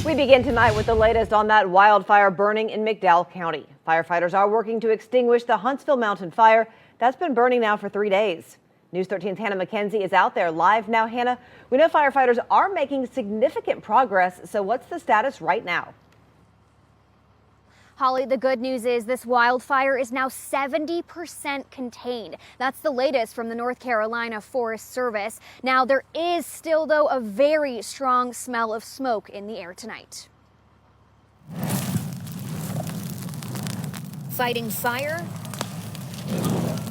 We begin tonight with the latest on that wildfire burning in McDowell County. Firefighters are working to extinguish the Huntsville Mountain fire that's been burning now for 3 days. News 13's Hannah McKenzie is out there live now. Hannah, we know firefighters are making significant progress. So what's the status right now? Holly, the good news is this wildfire is now 70% contained. That's the latest from the North Carolina Forest Service. Now, there is still, though, a very strong smell of smoke in the air tonight. Fighting fire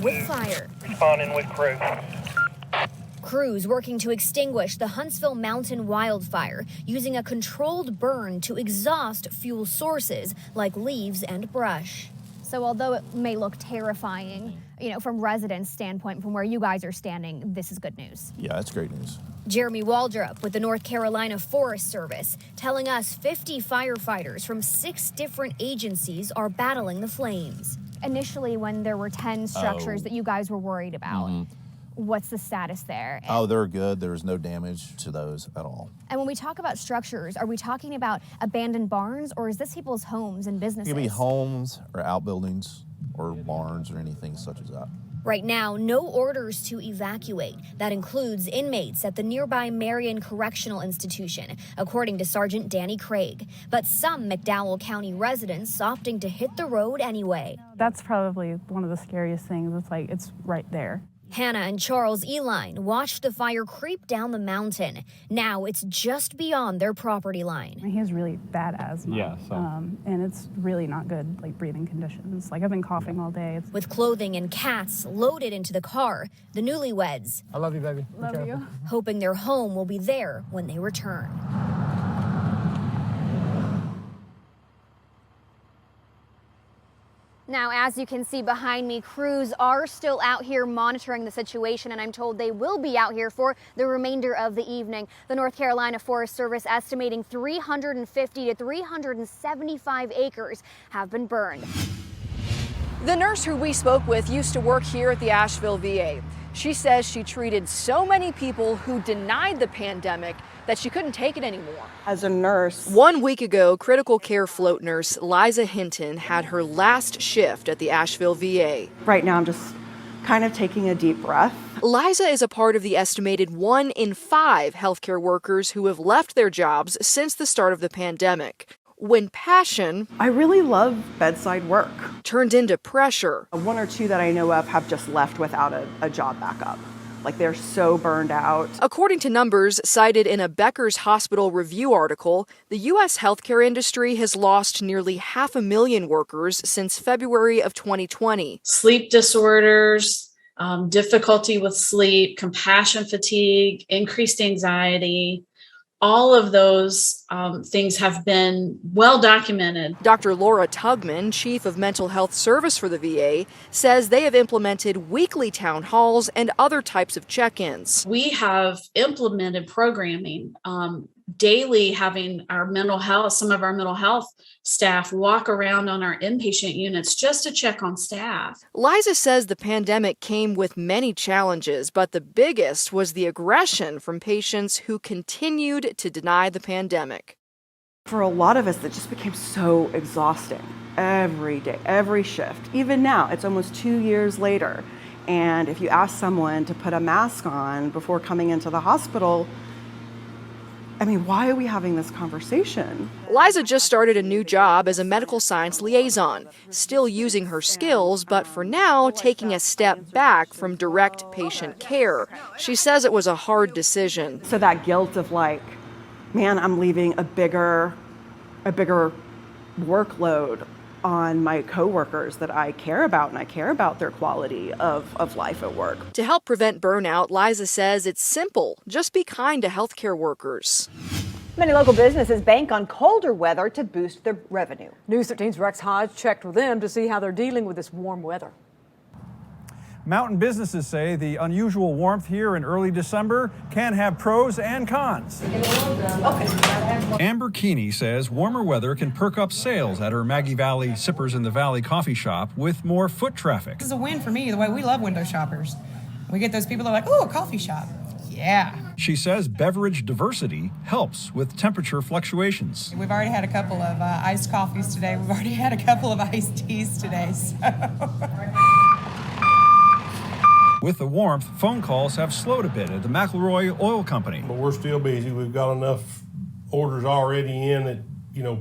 with fire. Responding with crew. Crews working to extinguish the Huntsville Mountain wildfire using a controlled burn to exhaust fuel sources like leaves and brush. So although it may look terrifying, from residents' standpoint, from where you guys are standing, this is good news. Yeah, that's great news. Jeremy Waldrop with the North Carolina Forest Service telling us 50 firefighters from 6 different agencies are battling the flames. Initially, when there were 10 structures that you guys were worried about, what's the status there? Oh, they're good. There's no damage to those at all. And when we talk about structures, are we talking about abandoned barns, or is this people's homes and businesses? It could be homes or outbuildings or barns or anything such as that. Right now, no orders to evacuate. That includes inmates at the nearby Marion Correctional Institution, according to Sergeant Danny Craig. But some McDowell County residents opting to hit the road anyway. That's probably one of the scariest things. It's right there. Hannah and Charles Eline watched the fire creep down the mountain. Now it's just beyond their property line. He has really bad asthma, and it's really not good, breathing conditions. I've been coughing all day. With clothing and cats loaded into the car, the newlyweds, I love you, baby. Love you. hoping their home will be there when they return. Now, as you can see behind me, crews are still out here monitoring the situation, and I'm told they will be out here for the remainder of the evening. The North Carolina Forest Service estimating 350 to 375 acres have been burned. The nurse who we spoke with used to work here at the Asheville VA. She says she treated so many people who denied the pandemic that she couldn't take it anymore. As a nurse, 1 week ago, critical care float nurse Liza Hinton had her last shift at the Asheville VA. right now I'm just kind of taking a deep breath. Liza is a part of the estimated 1 in 5 healthcare workers who have left their jobs since the start of the pandemic. When passion I really love bedside work. turned into pressure. 1 or 2 that I know of have just left without a job backup. They're so burned out. According to numbers cited in a Becker's Hospital Review article, the U.S. healthcare industry has lost nearly 500,000 workers since February of 2020. Sleep disorders, difficulty with sleep, compassion fatigue, increased anxiety. All of those things have been well documented. Dr. Laura Tugman, chief of mental health service for the VA, says they have implemented weekly town halls and other types of check-ins. We have implemented programming, daily having our mental health, some of our mental health staff walk around on our inpatient units just to check on staff. Liza says the pandemic came with many challenges, but the biggest was the aggression from patients who continued to deny the pandemic. For a lot of us, it just became so exhausting every day, every shift. Even now, it's almost 2 years later. And if you ask someone to put a mask on before coming into the hospital, why are we having this conversation? Liza just started a new job as a medical science liaison, still using her skills, but for now taking a step back from direct patient care. She says it was a hard decision. So that guilt of I'm leaving a bigger workload on my coworkers that I care about, and I care about their quality of life at work. To help prevent burnout, Liza says it's simple. Just be kind to healthcare workers. Many local businesses bank on colder weather to boost their revenue. News 13's Rex Hodge checked with them to see how they're dealing with this warm weather. Mountain businesses say the unusual warmth here in early December can have pros and cons. Amber Keeney says warmer weather can perk up sales at her Maggie Valley Sippers in the Valley coffee shop with more foot traffic. This is a win for me, the way we love window shoppers. We get those people that are like, oh, a coffee shop. Yeah. She says beverage diversity helps with temperature fluctuations. We've already had a couple of iced coffees today. We've already had a couple of iced teas today. So. With the warmth, phone calls have slowed a bit at the McElroy Oil Company. But we're still busy. We've got enough orders already in that,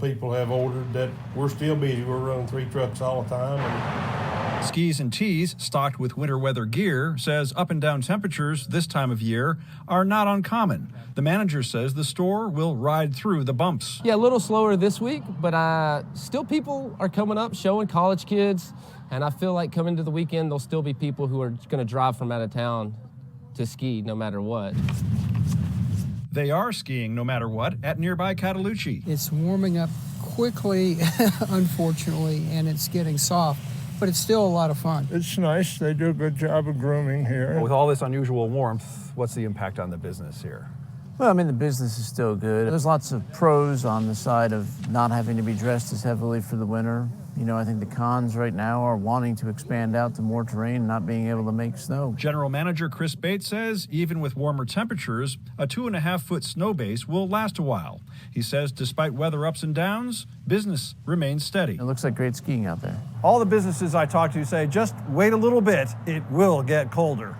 people have ordered that we're still busy. We're running 3 trucks all the time. Skis and Tees, stocked with winter weather gear, says up and down temperatures this time of year are not uncommon. The manager says the store will ride through the bumps. Yeah, a little slower this week, but still people are coming up, showing college kids. And I feel like coming to the weekend, there'll still be people who are going to drive from out of town to ski no matter what. They are skiing no matter what at nearby Cataloochee. It's warming up quickly, unfortunately, and it's getting soft, but it's still a lot of fun. It's nice. They do a good job of grooming here. With all this unusual warmth, what's the impact on the business here? Well, the business is still good. There's lots of pros on the side of not having to be dressed as heavily for the winter. I think the cons right now are wanting to expand out to more terrain, not being able to make snow. General Manager Chris Bates says even with warmer temperatures, a 2.5-foot snow base will last a while. He says despite weather ups and downs, business remains steady. It looks like great skiing out there. All the businesses I talk to say just wait a little bit, it will get colder.